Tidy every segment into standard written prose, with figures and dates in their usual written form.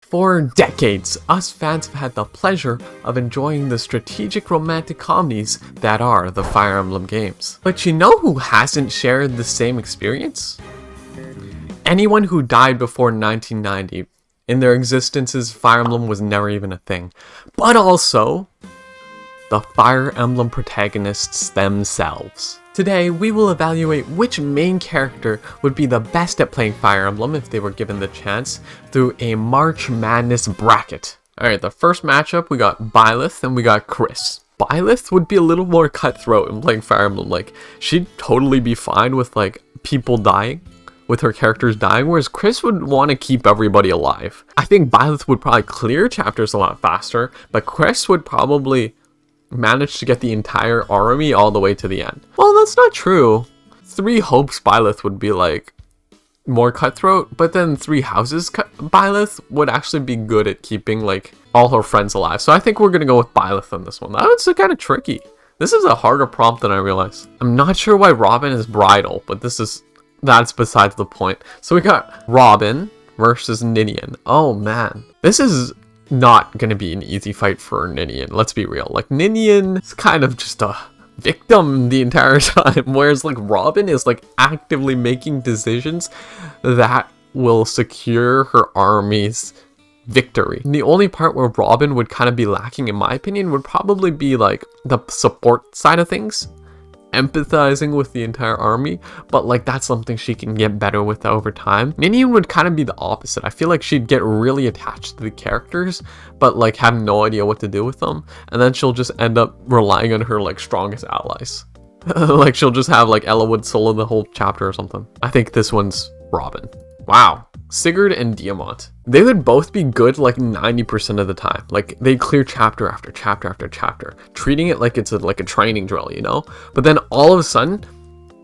For decades, us fans have had the pleasure of enjoying the strategic romantic comedies that are the Fire Emblem games. But you know who hasn't shared the same experience? Anyone who died before 1990. In their existences, Fire Emblem was never even a thing. But also, the Fire Emblem protagonists themselves. Today, we will evaluate which main character would be the best at playing Fire Emblem if they were given the chance through a March Madness bracket. Alright, the first matchup, we got Byleth and we got Chris. Byleth would be a little more cutthroat in playing Fire Emblem. Like, she'd totally be fine with, like, people dying, with her characters dying, whereas Chris would want to keep everybody alive. I think Byleth would probably clear chapters a lot faster, but Chris would probably managed to get the entire army all the way to the end. Well, that's not true. Three Hopes Byleth would be like more cutthroat, but then Three Houses Byleth would actually be good at keeping like all her friends alive. So I think we're gonna go with Byleth on this one. That was kind of tricky. This is a harder prompt than I realized. I'm not sure why Robin is bridal, but that's besides the point. So we got Robin versus Ninian. Oh man, this is not gonna be an easy fight for Ninian, let's be real. Like, Ninian is kind of just a victim the entire time, whereas like Robin is like actively making decisions that will secure her army's victory. And the only part where Robin would kind of be lacking, in my opinion, would probably be like the support side of things, empathizing with the entire army, but like that's something she can get better with over time. Ninian would kind of be the opposite. I feel like she'd get really attached to the characters, but like have no idea what to do with them, and then she'll just end up relying on her like strongest allies. Like she'll just have like Ella would solo the whole chapter or something. I think this one's Robin. Wow. Sigurd and Diamant. They would both be good like 90% of the time. Like they'd clear chapter after chapter after chapter, treating it like it's like a training drill, you know? But then all of a sudden,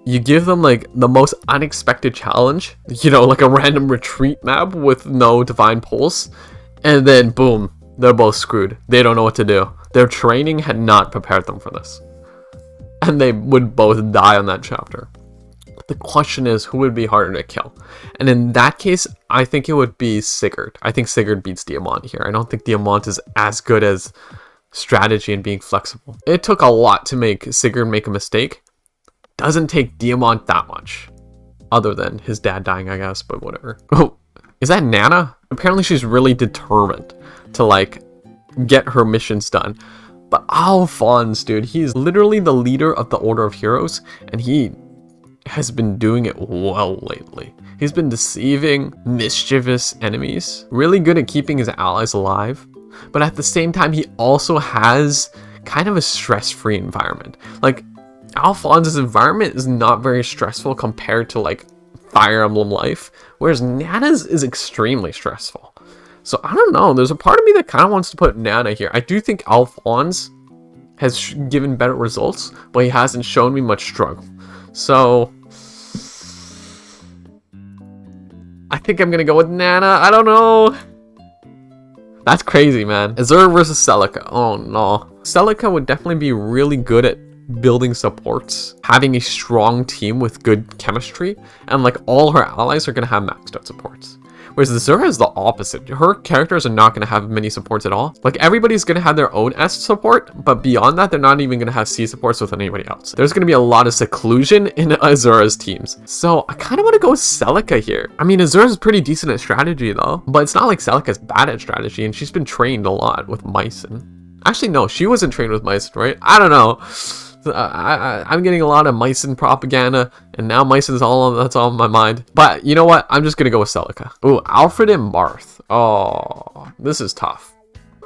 you give them like the most unexpected challenge, you know, like a random retreat map with no divine pulse, and then boom, they're both screwed. They don't know what to do. Their training had not prepared them for this. And they would both die on that chapter. The question is, who would be harder to kill? And in that case, I think it would be Sigurd. I think Sigurd beats Diamant here. I don't think Diamant is as good as strategy and being flexible. It took a lot to make Sigurd make a mistake. Doesn't take Diamant that much. Other than his dad dying, I guess, but whatever. Oh, is that Nana? Apparently she's really determined to like get her missions done. But Alphonse, dude, he's literally the leader of the Order of Heroes, and he has been doing it well lately. He's been deceiving mischievous enemies, really good at keeping his allies alive, but at the same time he also has kind of a stress-free environment. Like, Alphonse's environment is not very stressful compared to like Fire Emblem life, whereas Nana's is extremely stressful. So I don't know, there's a part of me that kind of wants to put Nana here. I do think Alphonse has given better results, but he hasn't shown me much struggle. So I think I'm gonna go with Nana. I don't know. That's crazy, man. Azure versus Celica. Oh no. Celica would definitely be really good at building supports, having a strong team with good chemistry, and like all her allies are gonna have maxed out supports. Whereas Azure is the opposite. Her characters are not going to have many supports at all. Like, everybody's going to have their own S support, but beyond that, they're not even going to have C supports with anybody else. There's going to be a lot of seclusion in Azure's teams. So I kind of want to go with Celica here. I mean, Azure is pretty decent at strategy though, but it's not like Celica's bad at strategy, and she's been trained a lot with Mycen. Actually, no, she wasn't trained with Mycen, right? I don't know. I'm getting a lot of Mycen propaganda, and now Mycen's that's all in my mind. But you know what? I'm just gonna go with Celica. Ooh, Alfred and Marth. Oh, this is tough.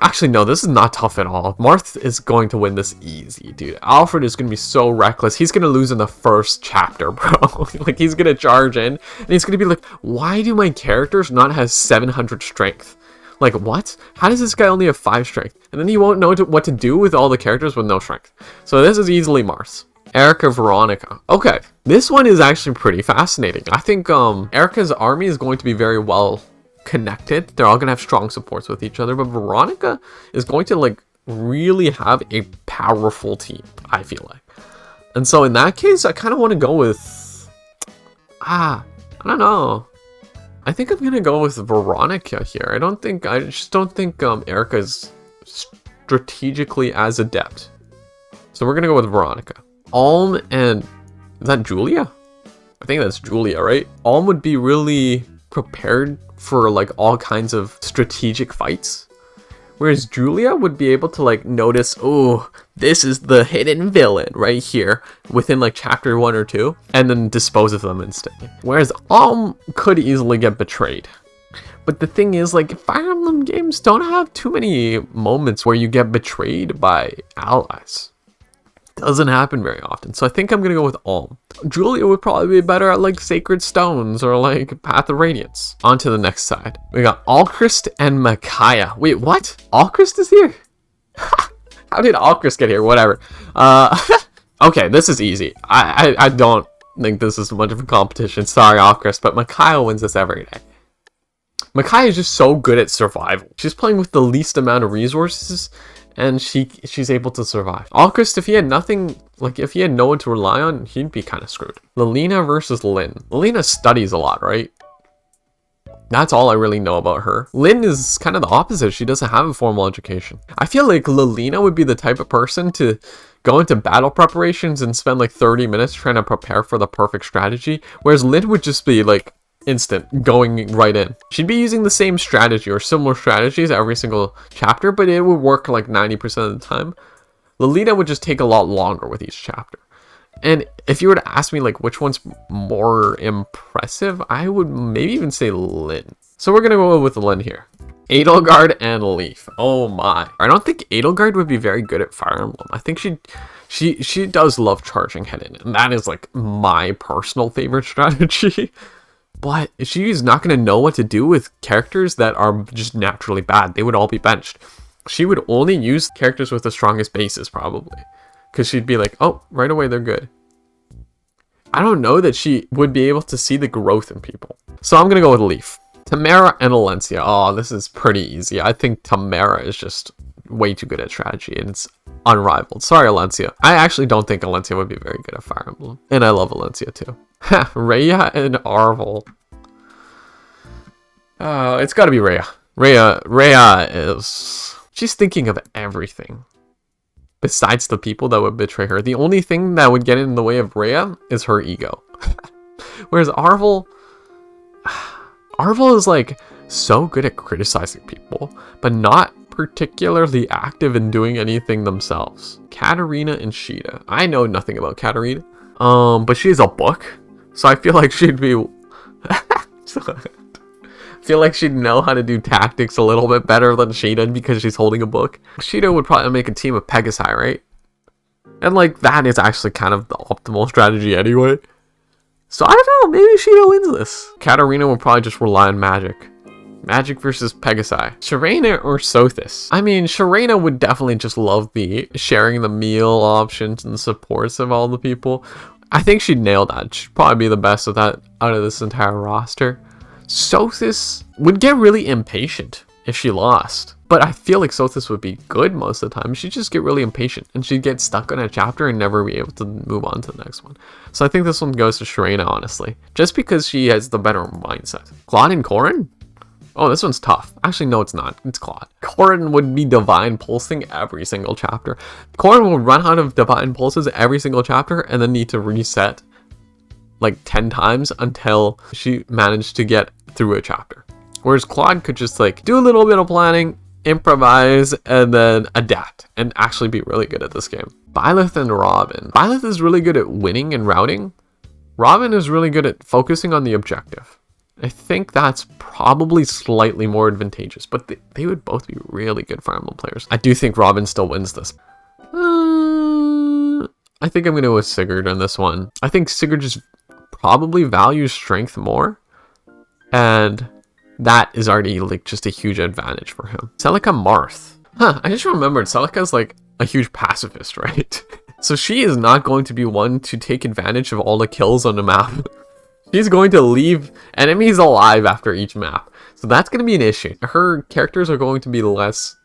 Actually, no, this is not tough at all. Marth is going to win this easy, dude. Alfred is gonna be so reckless. He's gonna lose in the first chapter, bro. Like, he's gonna charge in, and he's gonna be like, why do my characters not have 700 strength? Like, what? How does this guy only have 5 strength? And then he won't know what to do with all the characters with no strength. So this is easily Mars. Erica, Veronica. Okay, this one is actually pretty fascinating. I think Erica's army is going to be very well connected. They're all going to have strong supports with each other. But Veronica is going to, like, really have a powerful team, I feel like. And so in that case, I kind of want to go with... I don't know. I think I'm gonna go with Veronica here. I just don't think Erica is strategically as adept. So we're gonna go with Veronica. Alm and, is that Julia? I think that's Julia, right? Alm would be really prepared for like all kinds of strategic fights. Whereas Julia would be able to like notice, oh, this is the hidden villain right here within like chapter 1 or 2, and then dispose of them instantly. Whereas Alm could easily get betrayed. But the thing is, like, Fire Emblem games don't have too many moments where you get betrayed by allies. Doesn't happen very often. So I think I'm gonna go with Alm. Julia would probably be better at like Sacred Stones or like Path of Radiance. On to the next side. We got Alchrist and Micaiah. Wait, what? Alchrist is here? How did Alchrist get here? Whatever. Okay, this is easy. I don't think this is much of a competition. Sorry, Alchrist, but Micaiah wins this every day. Micaiah is just so good at survival. She's playing with the least amount of resources, and she's able to survive. Alchrist, if he had nothing, like if he had no one to rely on, he'd be kind of screwed. Lilina versus Lynn. Lilina studies a lot, right? That's all I really know about her. Lynn is kind of the opposite. She doesn't have a formal education. I feel like Lilina would be the type of person to go into battle preparations and spend like 30 minutes trying to prepare for the perfect strategy, whereas Lynn would just be like instant, going right in. She'd be using the same strategy or similar strategies every single chapter, but it would work like 90% of the time. Lilina would just take a lot longer with each chapter. And if you were to ask me like which one's more impressive, I would maybe even say Lynn. So we're gonna go with Lynn here. Edelgard and Leaf. Oh my. I don't think Edelgard would be very good at Fire Emblem. I think she does love charging head in, and that is like my personal favorite strategy. But she's not going to know what to do with characters that are just naturally bad. They would all be benched. She would only use characters with the strongest bases, probably. Because she'd be like, oh, right away they're good. I don't know that she would be able to see the growth in people. So I'm going to go with Leaf. Tamara and Alencia. Oh, this is pretty easy. I think Tamara is just way too good at strategy, and it's unrivaled. Sorry, Alencia. I actually don't think Alencia would be very good at Fire Emblem. And I love Alencia too. Rhea and Arvel. It's gotta be Rhea. Rhea is... she's thinking of everything. Besides the people that would betray her. The only thing that would get in the way of Rhea is her ego. Whereas Arvel... Arvel is like so good at criticizing people, but not particularly active in doing anything themselves. Katarina and Sheeta. I know nothing about Katarina. But she has a book. So I feel like she'd be... I feel like she'd know how to do tactics a little bit better than Sheeta because she's holding a book. Sheeta would probably make a team of Pegasi, right? And like, that is actually kind of the optimal strategy anyway. So I don't know, maybe Sheeta wins this. Katarina will probably just rely on magic. Magic versus Pegasi. Sharena or Sothis? I mean, Sharena would definitely just love the sharing the meal options and the supports of all the people. I think she'd nail that. She'd probably be the best of that out of this entire roster. Sothis would get really impatient if she lost. But I feel like Sothis would be good most of the time. She'd just get really impatient and she'd get stuck on a chapter and never be able to move on to the next one. So I think this one goes to Sharena, honestly. Just because she has the better mindset. Claude and Corrin? Oh, this one's tough. Actually, no, it's not. It's Claude. Corrin would be divine pulsing every single chapter. Corrin will run out of divine pulses every single chapter and then need to reset like 10 times until she managed to get through a chapter. Whereas Claude could just like do a little bit of planning, improvise, and then adapt and actually be really good at this game. Byleth and Robin. Byleth is really good at winning and routing. Robin is really good at focusing on the objective. I think that's probably slightly more advantageous, but they would both be really good Fire Emblem players. I do think Robin still wins this. I think I'm going to go with Sigurd on this one. I think Sigurd just probably values strength more, and that is already like just a huge advantage for him. Celica Marth. I just remembered Celica's like a huge pacifist, right? So she is not going to be one to take advantage of all the kills on the map. She's going to leave enemies alive after each map. So that's going to be an issue. Her characters are going to be less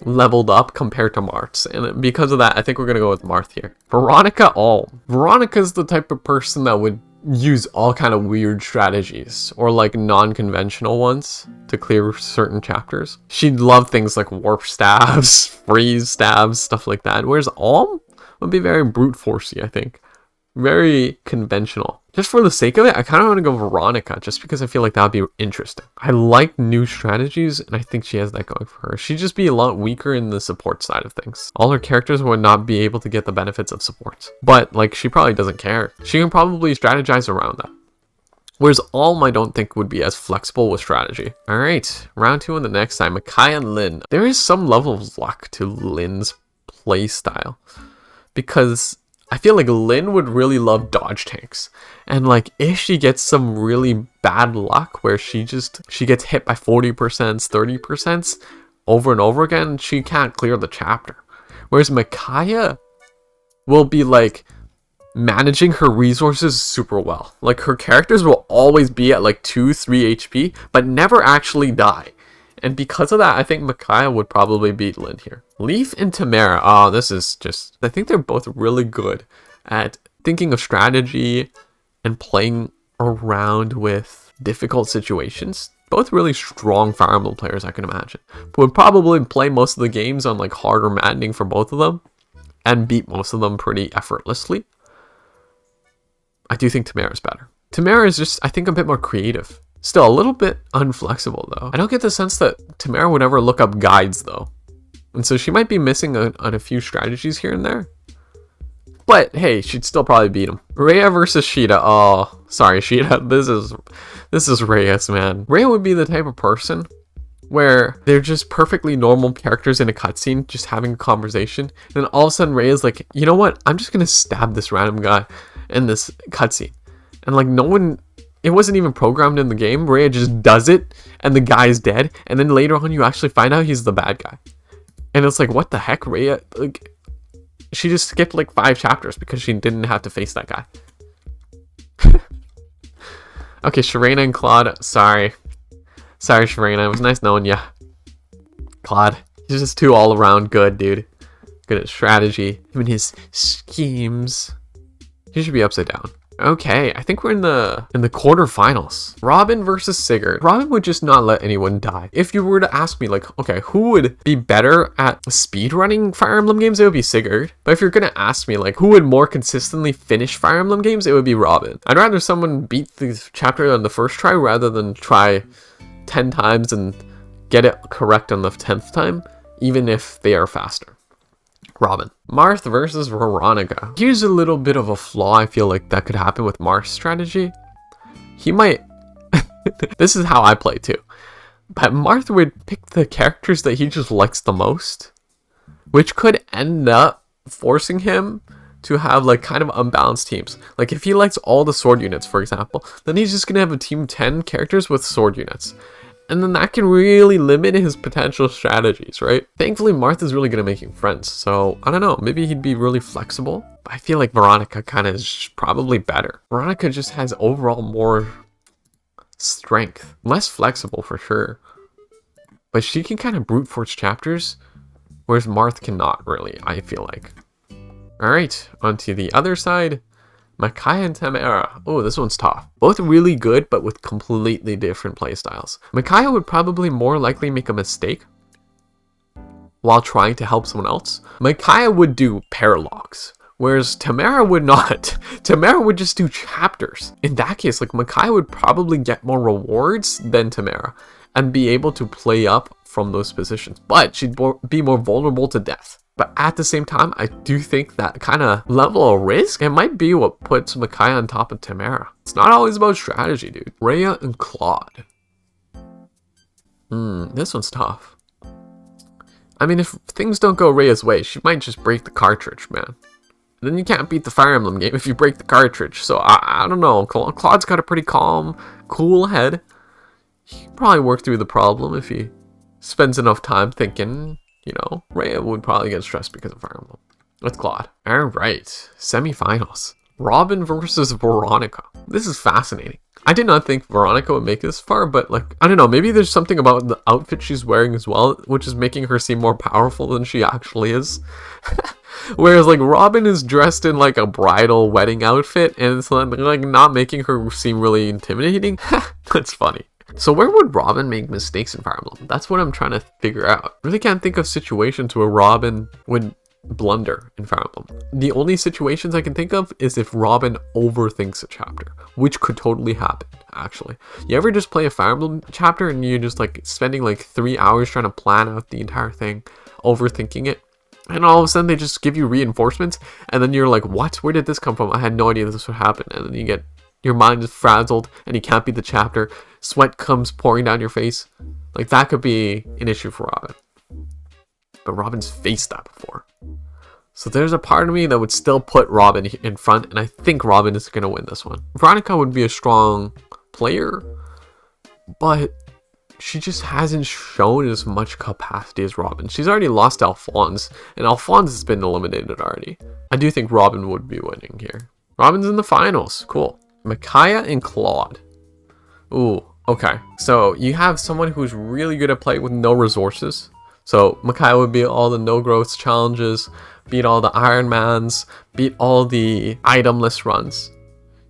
leveled up compared to Marth's. And because of that, I think we're going to go with Marth here. Veronica Alm. Veronica's the type of person that would use all kind of weird strategies or like non-conventional ones to clear certain chapters. She'd love things like warp stabs, freeze stabs, stuff like that. Whereas Alm would be very brute forcey, I think. Very conventional. Just for the sake of it, I kind of want to go Veronica just because I feel like that would be interesting. I like new strategies and I think she has that going for her. She'd just be a lot weaker in the support side of things. All her characters would not be able to get the benefits of support. But like, she probably doesn't care. She can probably strategize around that. Whereas Alm, I don't think would be as flexible with strategy. Alright, round 2 on the next time. Micaiah and Lynn. There is some level of luck to Lynn's play style. Because I feel like Lynn would really love dodge tanks. And like, if she gets some really bad luck where she gets hit by 40%, 30% over and over again, she can't clear the chapter. Whereas Micaiah will be like managing her resources super well. Like, her characters will always be at like 2-3 HP, but never actually die. And because of that, I think Micaiah would probably beat Lynn here. Leaf and Tamara. Oh, this is just... I think they're both really good at thinking of strategy and playing around with difficult situations. Both really strong Fire Emblem players, I can imagine. But would probably play most of the games on like hard or maddening for both of them. And beat most of them pretty effortlessly. I do think Tamara's better. Tamara is just, I think, a bit more creative. Still a little bit unflexible though. I don't get the sense that Tamara would ever look up guides though. And so she might be missing on a few strategies here and there. But hey, she'd still probably beat him. Rhea versus Sheeta. Oh, sorry Sheeta. This is Rhea's, man. Rhea would be the type of person where they're just perfectly normal characters in a cutscene, just having a conversation. And then all of a sudden Rhea's like, you know what? I'm just gonna stab this random guy in this cutscene. And like, no one... It wasn't even programmed in the game. Rhea just does it, and the guy's dead. And then later on, you actually find out he's the bad guy. And it's like, what the heck, Rhea? Like, she just skipped like 5 chapters because she didn't have to face that guy. Okay, Sharena and Claude. Sorry, Sharena. It was nice knowing ya. Claude, he's just too all around good, dude. Good at strategy. Even his schemes. He should be upside down. Okay, I think we're in the quarterfinals. Robin versus Sigurd. Robin would just not let anyone die. If you were to ask me, like, okay, who would be better at speedrunning Fire Emblem games, it would be Sigurd. But if you're gonna ask me, like, who would more consistently finish Fire Emblem games, it would be Robin. I'd rather someone beat the chapter on the first try rather than try 10 times and get it correct on the 10th time, even if they are faster. Robin. Marth versus Veronica. Here's a little bit of a flaw I feel like that could happen with Marth's strategy. He might... This is how I play too. But Marth would pick the characters that he just likes the most, which could end up forcing him to have like kind of unbalanced teams. Like if he likes all the sword units, for example, then he's just gonna have a team 10 characters with sword units. And then that can really limit his potential strategies, right? Thankfully, Martha's really good at making friends. So, I don't know. Maybe he'd be really flexible. But I feel like Veronica kind of is probably better. Veronica just has overall more strength. Less flexible for sure. But she can kind of brute force chapters. Whereas Marth cannot really, I feel like. Alright, on to the other side. Micaiah and Tamara. Oh, this one's tough. Both really good, but with completely different playstyles. Micaiah would probably more likely make a mistake while trying to help someone else. Micaiah would do paralogs, whereas Tamara would not. Tamara would just do chapters. In that case, like Micaiah would probably get more rewards than Tamara and be able to play up from those positions, but she'd be more vulnerable to death. But at the same time, I do think that kind of level of risk, it might be what puts Micaiah on top of Tamara. It's not always about strategy, dude. Rhea and Claude. This one's tough. I mean, if things don't go Rhea's way, she might just break the cartridge, man. And then you can't beat the Fire Emblem game if you break the cartridge. So I don't know. Claude's got a pretty calm, cool head. He can probably work through the problem if he spends enough time thinking. You know, Rhea would probably get stressed because of Fire Emblem. With Claude. Alright, semifinals. Robin versus Veronica. This is fascinating. I did not think Veronica would make this far, but like, I don't know, maybe there's something about the outfit she's wearing as well, which is making her seem more powerful than she actually is. Whereas like Robin is dressed in like a bridal wedding outfit, and it's like not making her seem really intimidating. That's funny. So where would Robin make mistakes in Fire Emblem? That's what I'm trying to figure out. Really can't think of situations where Robin would blunder in Fire Emblem. The only situations I can think of is if Robin overthinks a chapter, which could totally happen, actually. You ever just play a Fire Emblem chapter and you're just like spending like 3 hours trying to plan out the entire thing, overthinking it, and all of a sudden they just give you reinforcements, and then you're like, what? Where did this come from? I had no idea this would happen. And then you get, your mind is frazzled and you can't beat the chapter. Sweat comes pouring down your face. Like, that could be an issue for Robin. But Robin's faced that before. So there's a part of me that would still put Robin in front, and I think Robin is going to win this one. Veronica would be a strong player, but she just hasn't shown as much capacity as Robin. She's already lost to Alphonse, and Alphonse has been eliminated already. I do think Robin would be winning here. Robin's in the finals. Cool. Micaiah and Claude. Ooh, okay. So you have someone who's really good at playing with no resources. So Micaiah would beat all the no growth challenges, beat all the Ironmans, beat all the itemless runs.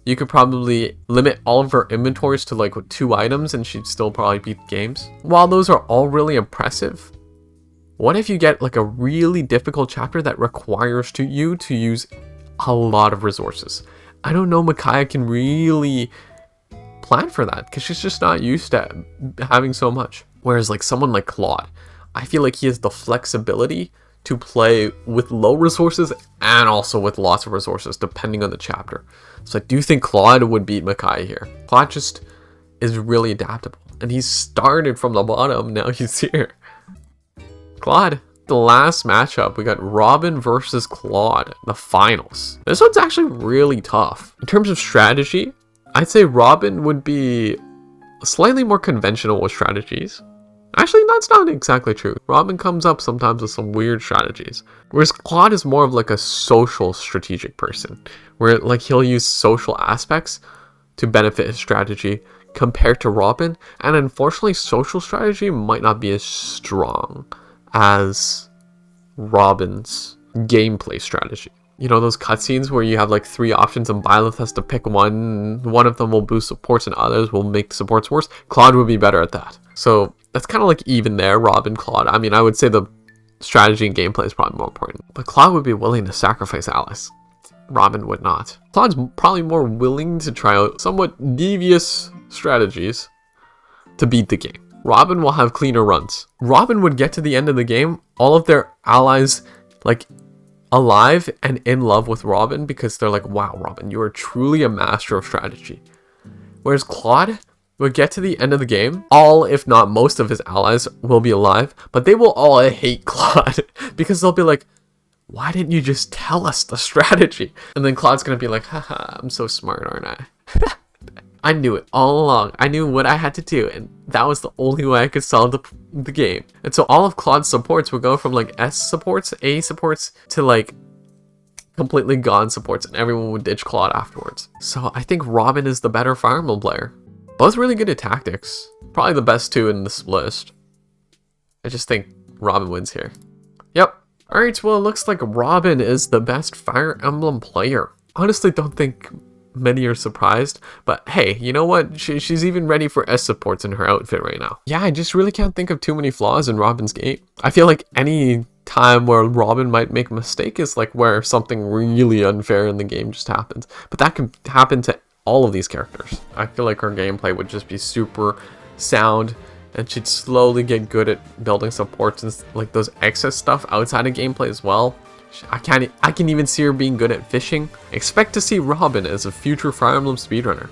You could probably limit all of her inventories to like 2 items and she'd still probably beat games. While those are all really impressive, what if you get like a really difficult chapter that requires you to use a lot of resources? I don't know Micaiah can really plan for that because she's just not used to having so much. Whereas like someone like Claude, I feel like he has the flexibility to play with low resources and also with lots of resources depending on the chapter. So I do think Claude would beat Micaiah here. Claude just is really adaptable, and he's started from the bottom, now he's here. Claude, the last matchup, we got Robin versus Claude, the finals. This one's actually really tough. In terms of strategy, I'd say Robin would be slightly more conventional with strategies. Actually, that's not exactly true. Robin comes up sometimes with some weird strategies. Whereas Claude is more of like a social strategic person, where like he'll use social aspects to benefit his strategy compared to Robin. And unfortunately, social strategy might not be as strong as Robin's gameplay strategy. You know, those cutscenes where you have like 3 options and Byleth has to pick one. One of them will boost supports and others will make supports worse. Claude would be better at that. So that's kind of like even there, Robin, Claude. I mean, I would say the strategy and gameplay is probably more important. But Claude would be willing to sacrifice Alice. Robin would not. Claude's probably more willing to try out somewhat devious strategies to beat the game. Robin will have cleaner runs. Robin would get to the end of the game, all of their allies like alive and in love with Robin because they're like, wow, Robin, you are truly a master of strategy. Whereas Claude would get to the end of the game, all, if not most of his allies will be alive, but they will all hate Claude because they'll be like, why didn't you just tell us the strategy? And then Claude's gonna be like, haha, I'm so smart, aren't I? I knew it all along. I knew what I had to do, and that was the only way I could solve the game. And so all of Claude's supports would go from like S supports, A supports, to like completely gone supports, and everyone would ditch Claude afterwards. So I think Robin is the better Fire Emblem player. Both really good at tactics. Probably the best 2 in this list. I just think Robin wins here. Yep. Alright, well it looks like Robin is the best Fire Emblem player. Honestly, don't think many are surprised, but hey, you know what? She's even ready for S supports in her outfit right now. Yeah, I just really can't think of too many flaws in Robin's game. I feel like any time where Robin might make a mistake is like where something really unfair in the game just happens. But that can happen to all of these characters. I feel like her gameplay would just be super sound, and she'd slowly get good at building supports and like those excess stuff outside of gameplay as well. I can even see her being good at fishing. Expect to see Robin as a future Fire Emblem speedrunner.